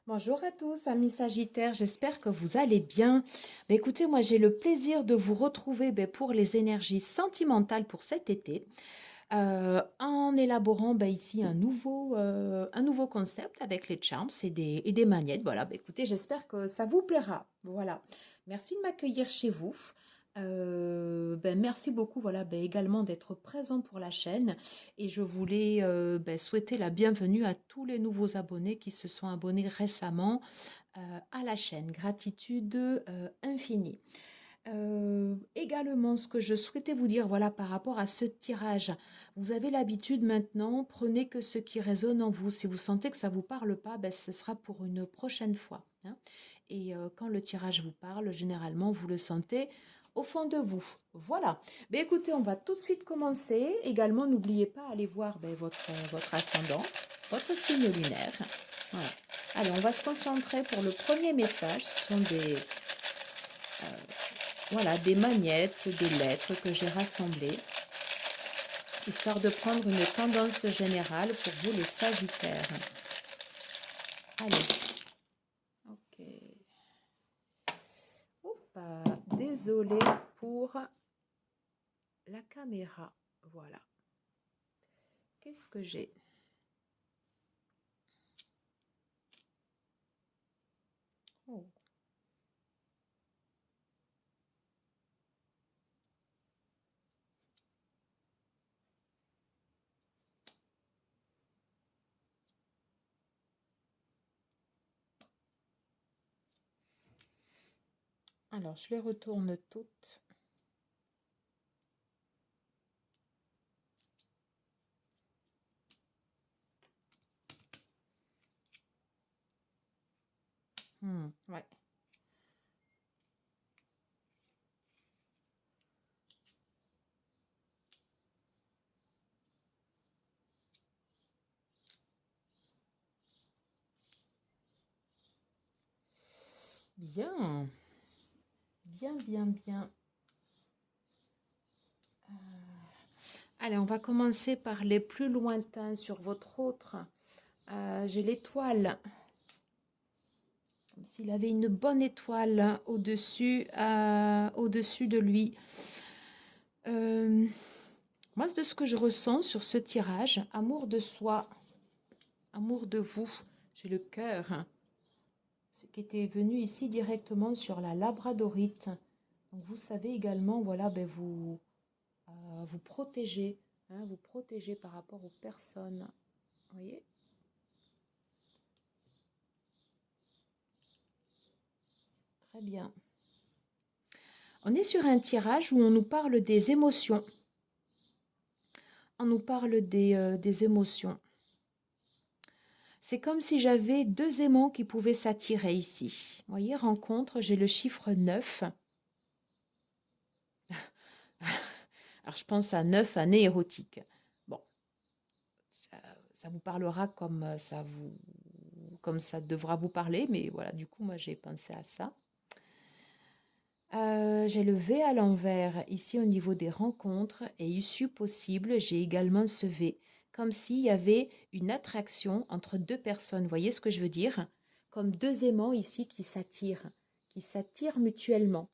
Bonjour à tous, amis Sagittaires, j'espère que vous allez bien. Écoutez, moi j'ai le plaisir de vous retrouver pour les énergies sentimentales pour cet été, en élaborant ici un nouveau concept avec les charms et des magnettes. Voilà, écoutez, j'espère que ça vous plaira. Voilà, merci de m'accueillir chez vous. Merci beaucoup voilà, également d'être présent pour la chaîne et je voulais souhaiter la bienvenue à tous les nouveaux abonnés qui se sont abonnés récemment à la chaîne. Gratitude infinie. Également, ce que je souhaitais vous dire, voilà, par rapport à ce tirage, vous avez l'habitude maintenant, prenez que ce qui résonne en vous. Si vous sentez que ça ne vous parle pas, ce sera pour une prochaine fois, hein. Et quand le tirage vous parle, généralement, vous le sentez au fond de vous. Voilà. Écoutez, on va tout de suite commencer. Également, n'oubliez pas d'aller voir votre ascendant, votre signe lunaire. Voilà. Allez, on va se concentrer pour le premier message. Ce sont voilà, des magnettes, des lettres que j'ai rassemblées, histoire de prendre une tendance générale pour vous les Sagittaires. Allez. Ok. Oups, désolée pour la caméra. Voilà. Qu'est-ce que j'ai? Oh. Alors, je les retourne toutes. Ouais. Bien. Bien, bien, bien. Allez, on va commencer par les plus lointains sur votre autre. J'ai l'étoile. Comme s'il avait une bonne étoile au-dessus au-dessus de lui. Moi, de ce que je ressens sur ce tirage, amour de soi, amour de vous, j'ai le cœur, ce qui était venu ici directement sur la labradorite. Donc vous savez également, voilà, vous protégez, hein, vous protégez par rapport aux personnes. Vous voyez? Très bien. On est sur un tirage où on nous parle des émotions. On nous parle des émotions. C'est comme si j'avais deux aimants qui pouvaient s'attirer ici. Vous voyez, rencontre, j'ai le chiffre 9. Alors, je pense à 9 années érotiques. Bon, ça vous parlera comme ça devra vous parler, mais voilà, du coup, moi, j'ai pensé à ça. J'ai le V à l'envers ici au niveau des rencontres et issue possible, j'ai également ce V, comme s'il y avait une attraction entre deux personnes. Vous voyez ce que je veux dire? Comme deux aimants ici qui s'attirent mutuellement.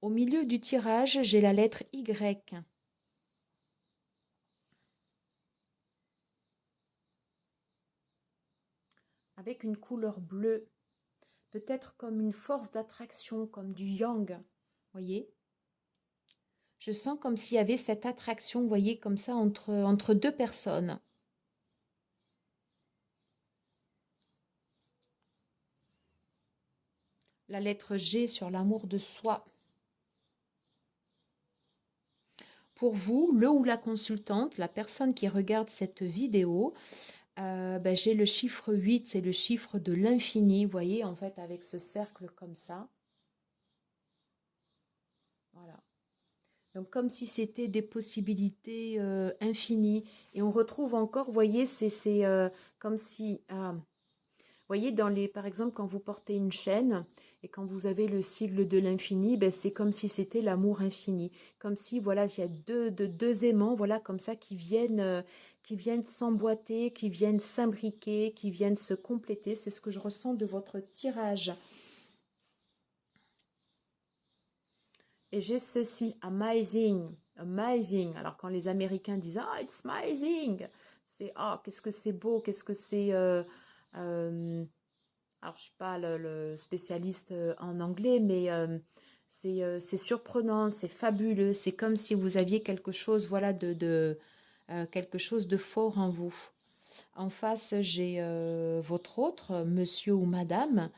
Au milieu du tirage, j'ai la lettre Y. Avec une couleur bleue, peut-être comme une force d'attraction, comme du yang, voyez? Je sens comme s'il y avait cette attraction, voyez, comme ça, entre deux personnes. La lettre G sur l'amour de soi. Pour vous, le ou la consultante, la personne qui regarde cette vidéo, j'ai le chiffre 8, c'est le chiffre de l'infini, vous voyez, en fait, avec ce cercle comme ça. Voilà. Donc, comme si c'était des possibilités infinies. Et on retrouve encore, vous voyez, c'est comme si... voyez, par exemple, quand vous portez une chaîne et quand vous avez le sigle de l'infini, ben, c'est comme si c'était l'amour infini. Comme si, voilà, il y a deux aimants, voilà, comme ça, qui viennent s'emboîter, qui viennent s'imbriquer, qui viennent se compléter. C'est ce que je ressens de votre tirage. Et j'ai ceci, amazing, amazing. Alors quand les Américains disent ah, it's amazing, c'est ah, qu'est-ce que c'est beau, qu'est-ce que c'est. Alors je suis pas le spécialiste en anglais, mais c'est surprenant, c'est fabuleux. C'est comme si vous aviez quelque chose, voilà, quelque chose de fort en vous. En face, j'ai votre autre, monsieur ou madame,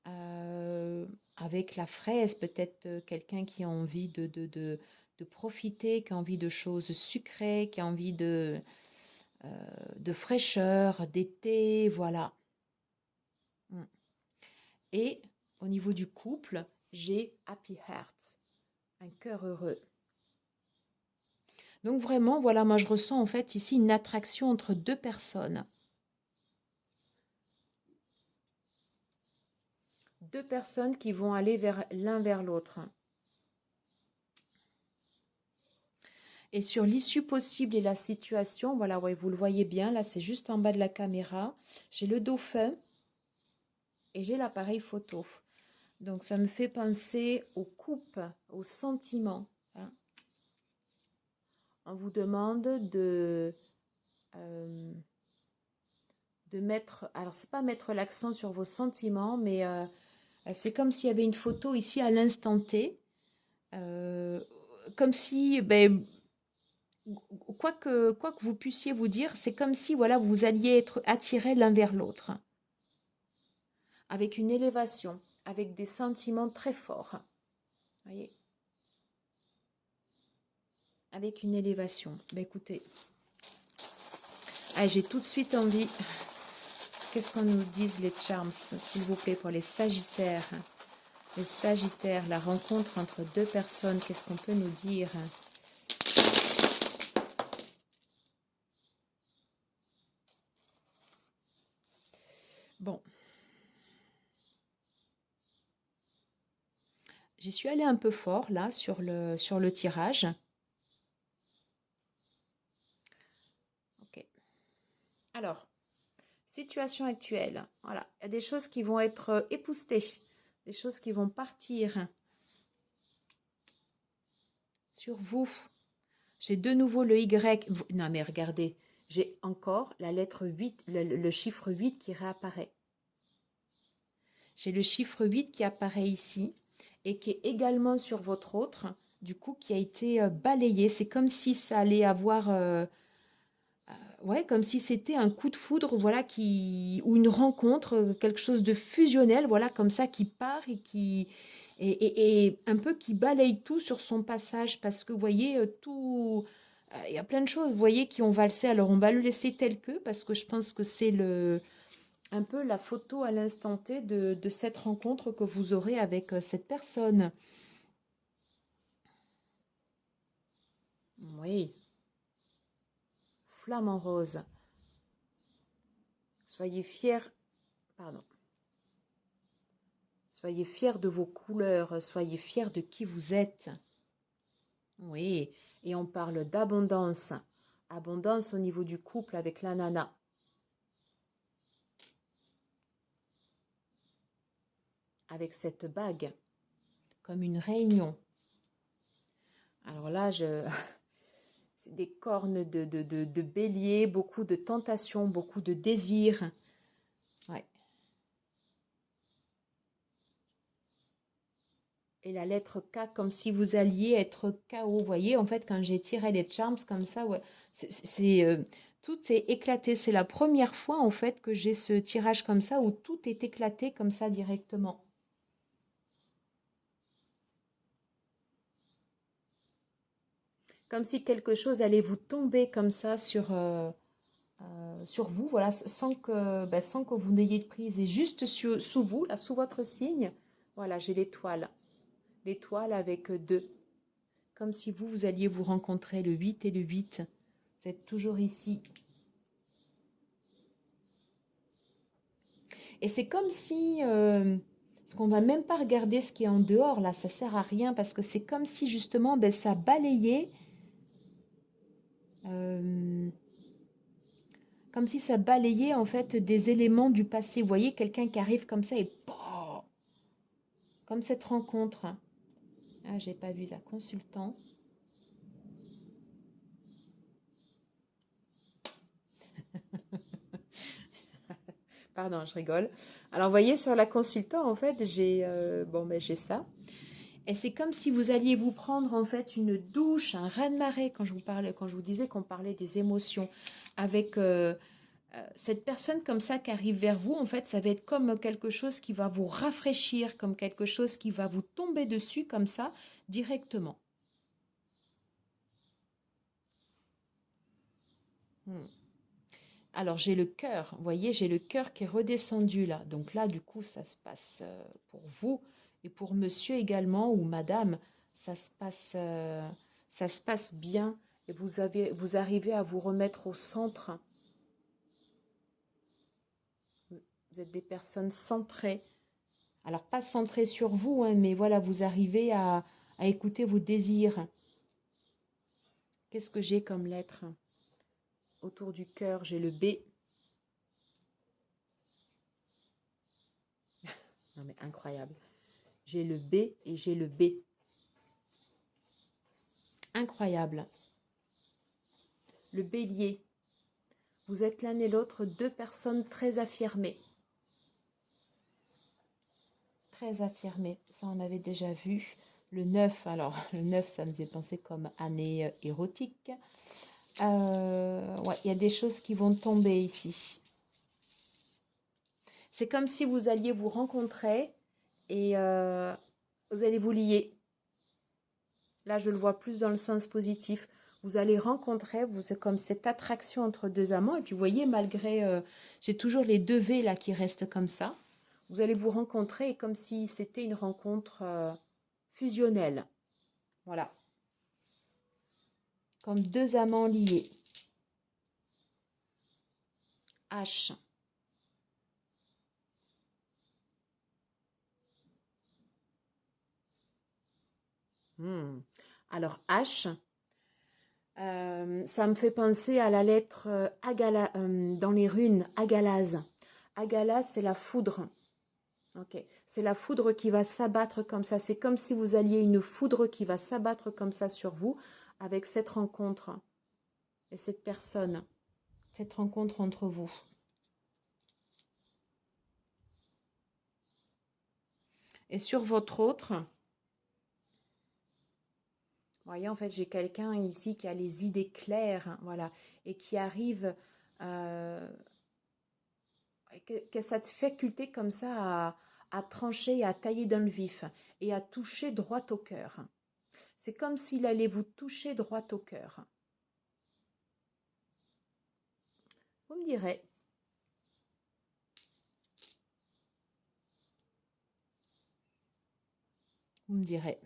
euh, avec la fraise, peut-être quelqu'un qui a envie de profiter, qui a envie de choses sucrées, qui a envie de fraîcheur, d'été, voilà. Mm. Et au niveau du couple, j'ai Happy Heart, un cœur heureux. Donc vraiment, voilà, moi je ressens en fait ici une attraction entre deux personnes. Deux personnes qui vont aller vers l'un vers l'autre. Et sur l'issue possible et la situation, voilà, ouais, vous le voyez bien, là c'est juste en bas de la caméra. J'ai le dauphin et j'ai l'appareil photo. Donc ça me fait penser aux coupes, aux sentiments. Hein. On vous demande euh, de mettre, alors c'est pas mettre l'accent sur vos sentiments, mais c'est comme s'il y avait une photo ici à l'instant T, euh, comme si, ben, quoi que vous puissiez vous dire, c'est comme si voilà, vous alliez être attirés l'un vers l'autre, avec une élévation, avec des sentiments très forts. Voyez, avec une élévation. Ben, écoutez, ah, j'ai tout de suite envie. Qu'est-ce qu'on nous disent les charms, s'il vous plaît, pour les sagittaires? Les sagittaires, la rencontre entre deux personnes, qu'est-ce qu'on peut nous dire? Bon, j'y suis allée un peu fort là sur le tirage. Ok. Alors, situation actuelle. Voilà, il y a des choses qui vont être époustées, des choses qui vont partir sur vous. J'ai de nouveau le Y. Non, mais regardez, j'ai encore la lettre 8, le chiffre 8 qui réapparaît. J'ai le chiffre 8 qui apparaît ici et qui est également sur votre autre, du coup, qui a été balayé. C'est comme si ça allait avoir... ouais, comme si c'était un coup de foudre, voilà, ou une rencontre, quelque chose de fusionnel, voilà, comme ça, qui part et un peu qui balaye tout sur son passage, parce que vous voyez, il y a plein de choses, vous voyez, qui ont valsé. Alors, on va le laisser tel que, parce que je pense que c'est un peu la photo à l'instant T de cette rencontre que vous aurez avec cette personne. Oui, flamant rose. Soyez fiers, pardon. Soyez fiers de vos couleurs, soyez fiers de qui vous êtes. Oui, et on parle d'abondance. Abondance au niveau du couple avec la nana. Avec cette bague, comme une réunion. Alors là, c'est des cornes de bélier, beaucoup de tentations, beaucoup de désirs. Ouais. Et la lettre K, comme si vous alliez être KO. Vous voyez, en fait, quand j'ai tiré les charms comme ça, ouais, tout est éclaté. C'est la première fois, en fait, que j'ai ce tirage comme ça, où tout est éclaté comme ça directement. Comme si quelque chose allait vous tomber comme ça sur vous, voilà, sans que vous n'ayez de prise. Et juste sous vous, là, sous votre signe, voilà, j'ai l'étoile. L'étoile avec deux. Comme si vous alliez vous rencontrer le 8 et le 8. Vous êtes toujours ici. Et c'est comme si, parce qu'on va même pas regarder ce qui est en dehors, là, ça sert à rien, parce que c'est comme si justement, ben, ça balayait, euh, comme si ça balayait en fait des éléments du passé. Vous voyez, quelqu'un qui arrive comme ça et POH, comme cette rencontre. Ah, j'ai pas vu ça, consultant. Pardon, je rigole. Alors, vous voyez, sur la consultant, en fait, j'ai bon, ben, j'ai ça. Et c'est comme si vous alliez vous prendre en fait une douche, un raz-de-marée quand je vous parlais, quand je vous disais qu'on parlait des émotions, avec cette personne comme ça qui arrive vers vous. En fait, ça va être comme quelque chose qui va vous rafraîchir, comme quelque chose qui va vous tomber dessus comme ça directement. Hmm. Alors j'ai le cœur, vous voyez, j'ai le cœur qui est redescendu là. Donc là, du coup, ça se passe pour vous et pour monsieur également ou madame, ça se passe bien et vous arrivez à vous remettre au centre. Vous êtes des personnes centrées. Alors pas centrées sur vous, hein, mais voilà, vous arrivez à écouter vos désirs. Qu'est-ce que j'ai comme lettre? Autour du cœur, j'ai le B. Non mais incroyable. J'ai le B et j'ai le B. Incroyable. Le bélier. Vous êtes l'un et l'autre deux personnes très affirmées. Très affirmées. Ça, on avait déjà vu. Le 9, alors le 9, ça me faisait penser comme année érotique. Ouais, il y a des choses qui vont tomber ici. C'est comme si vous alliez vous rencontrer et vous allez vous lier. Là, je le vois plus dans le sens positif. Vous allez rencontrer, c'est comme cette attraction entre deux amants. Et puis, vous voyez, malgré, j'ai toujours les deux V là qui restent comme ça. Vous allez vous rencontrer comme si c'était une rencontre fusionnelle. Voilà. Comme deux amants liés. H. Hmm. Alors, H, ça me fait penser à la lettre dans les runes, Agalaz. Agalaz, c'est la foudre. Ok, c'est la foudre qui va s'abattre comme ça. C'est comme si vous alliez une foudre qui va s'abattre comme ça sur vous avec cette rencontre et cette personne, cette rencontre entre vous. Et sur votre autre, vous voyez, en fait, j'ai quelqu'un ici qui a les idées claires, hein, voilà, et qui arrive, euh, qui a cette faculté comme ça à trancher, à tailler dans le vif et à toucher droit au cœur. C'est comme s'il allait vous toucher droit au cœur. Vous me direz. Vous me direz.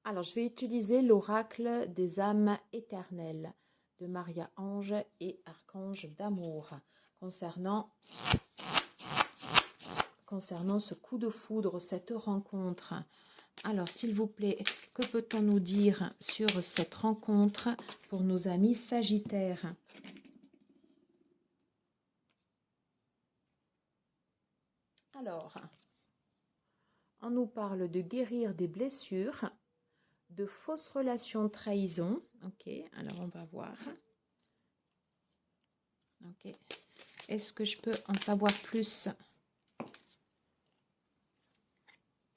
Alors, je vais utiliser l'oracle des âmes éternelles de Maria Ange et Archange d'amour concernant ce coup de foudre, cette rencontre. Alors, s'il vous plaît, que peut-on nous dire sur cette rencontre pour nos amis sagittaires? Alors, on nous parle de guérir des blessures, de fausses relations trahison. Ok, alors on va voir. Ok, est-ce que je peux en savoir plus?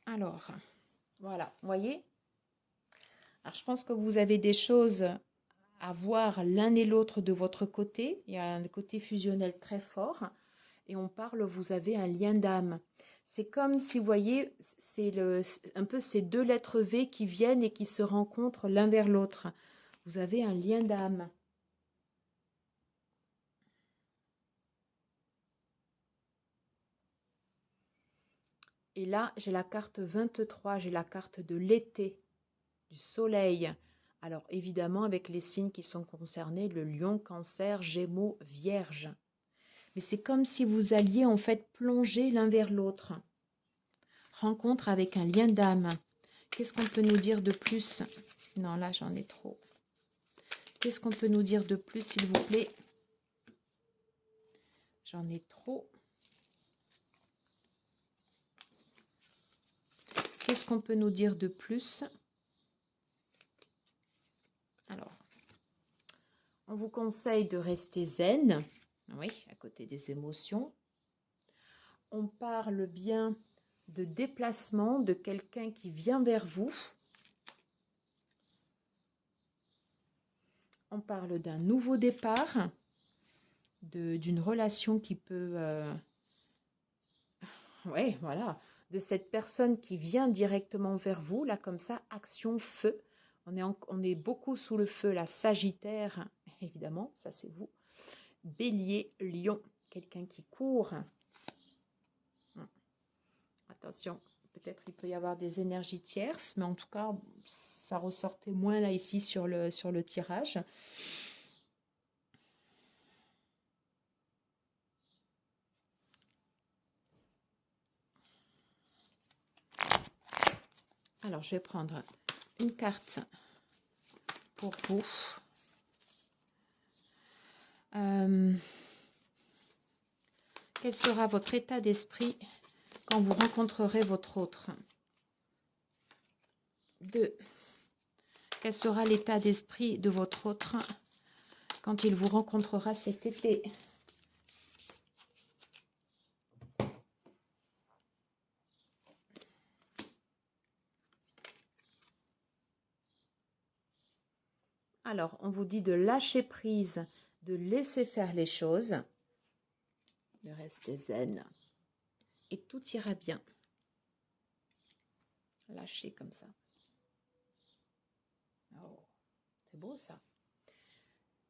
Alors, voilà, vous voyez? Alors, je pense que vous avez des choses à voir l'un et l'autre de votre côté. Il y a un côté fusionnel très fort. Et on parle, vous avez un lien d'âme. C'est comme si, vous voyez, c'est un peu ces deux lettres V qui viennent et qui se rencontrent l'un vers l'autre. Vous avez un lien d'âme. Et là, j'ai la carte 23, j'ai la carte de l'été, du soleil. Alors évidemment, avec les signes qui sont concernés, le lion, cancer, gémeaux, vierge. Mais c'est comme si vous alliez en fait plonger l'un vers l'autre. Rencontre avec un lien d'âme. Qu'est-ce qu'on peut nous dire de plus? Non, là j'en ai trop. Qu'est-ce qu'on peut nous dire de plus, s'il vous plaît? J'en ai trop. Qu'est-ce qu'on peut nous dire de plus? Alors, on vous conseille de rester zen, oui, à côté des émotions. On parle bien de déplacement, de quelqu'un qui vient vers vous. On parle d'un nouveau départ, d'une relation qui peut... ouais, voilà, de cette personne qui vient directement vers vous, là comme ça, action, feu. On est beaucoup sous le feu, là, Sagittaire, évidemment, ça c'est vous. Bélier, Lion, quelqu'un qui court. Attention, peut-être il peut y avoir des énergies tierces, mais en tout cas, ça ressortait moins là ici sur le tirage. Alors, je vais prendre une carte pour vous. Quel sera votre état d'esprit quand vous rencontrerez votre autre? 2. Quel sera l'état d'esprit de votre autre quand il vous rencontrera cet été? Alors, on vous dit de lâcher prise, de laisser faire les choses, de rester zen, et tout ira bien. Lâcher comme ça. Oh, c'est beau ça.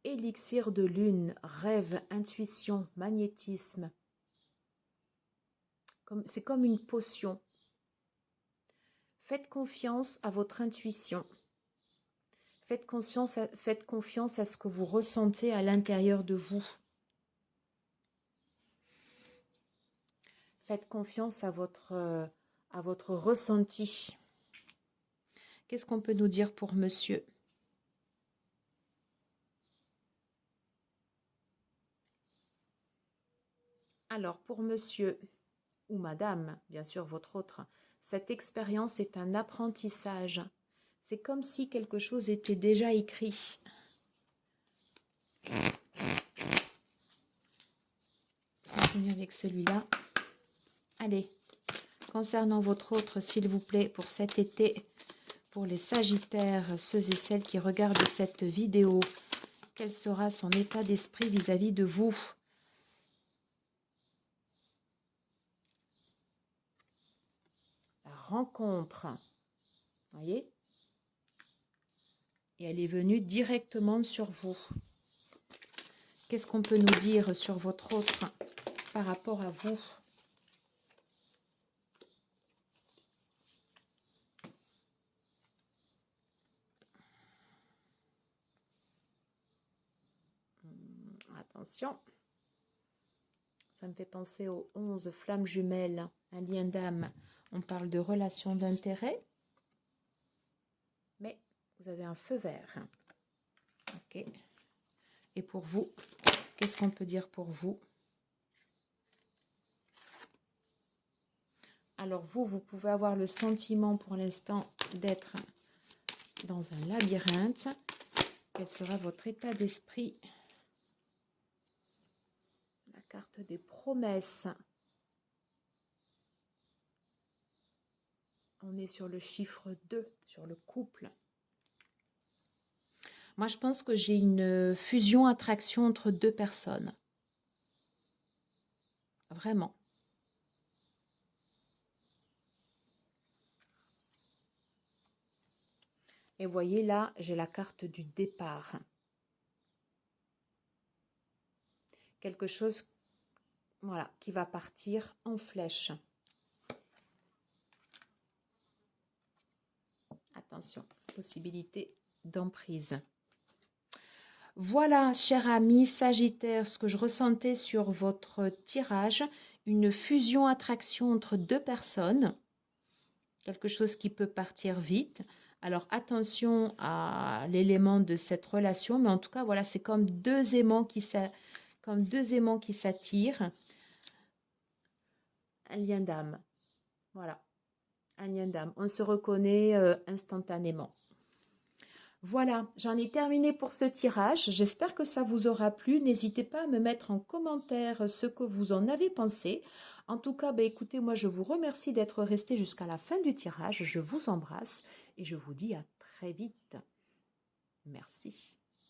Élixir de lune, rêve, intuition, magnétisme. C'est comme une potion. Faites confiance à votre intuition. Faites confiance à ce que vous ressentez à l'intérieur de vous. Faites confiance à votre ressenti. Qu'est-ce qu'on peut nous dire pour monsieur? Alors, pour monsieur ou madame, bien sûr votre autre, cette expérience est un apprentissage. C'est comme si quelque chose était déjà écrit. Continue avec celui-là. Allez, concernant votre autre, s'il vous plaît, pour cet été, pour les Sagittaires, ceux et celles qui regardent cette vidéo, quel sera son état d'esprit vis-à-vis de vous? La rencontre, voyez? Et elle est venue directement sur vous. Qu'est-ce qu'on peut nous dire sur votre autre par rapport à vous? Attention, ça me fait penser aux 11 flammes jumelles, un lien d'âme. On parle de relation d'intérêt, mais vous avez un feu vert. Ok. Et pour vous, qu'est-ce qu'on peut dire pour vous? Alors vous pouvez avoir le sentiment pour l'instant d'être dans un labyrinthe. Quel sera votre état d'esprit? La carte des promesses. On est sur le chiffre 2, sur le couple. Moi, je pense que j'ai une fusion-attraction entre deux personnes. Vraiment. Et voyez là, j'ai la carte du départ. Quelque chose, voilà, qui va partir en flèche. Attention, possibilité d'emprise. Voilà, cher ami Sagittaire, ce que je ressentais sur votre tirage, une fusion-attraction entre deux personnes, quelque chose qui peut partir vite. Alors attention à l'élément de cette relation, mais en tout cas, voilà, c'est comme deux aimants qui s'attirent. Un lien d'âme, voilà, un lien d'âme. On se reconnaît instantanément. Voilà, j'en ai terminé pour ce tirage. J'espère que ça vous aura plu. N'hésitez pas à me mettre en commentaire ce que vous en avez pensé. En tout cas, écoutez, moi je vous remercie d'être resté jusqu'à la fin du tirage. Je vous embrasse et je vous dis à très vite. Merci.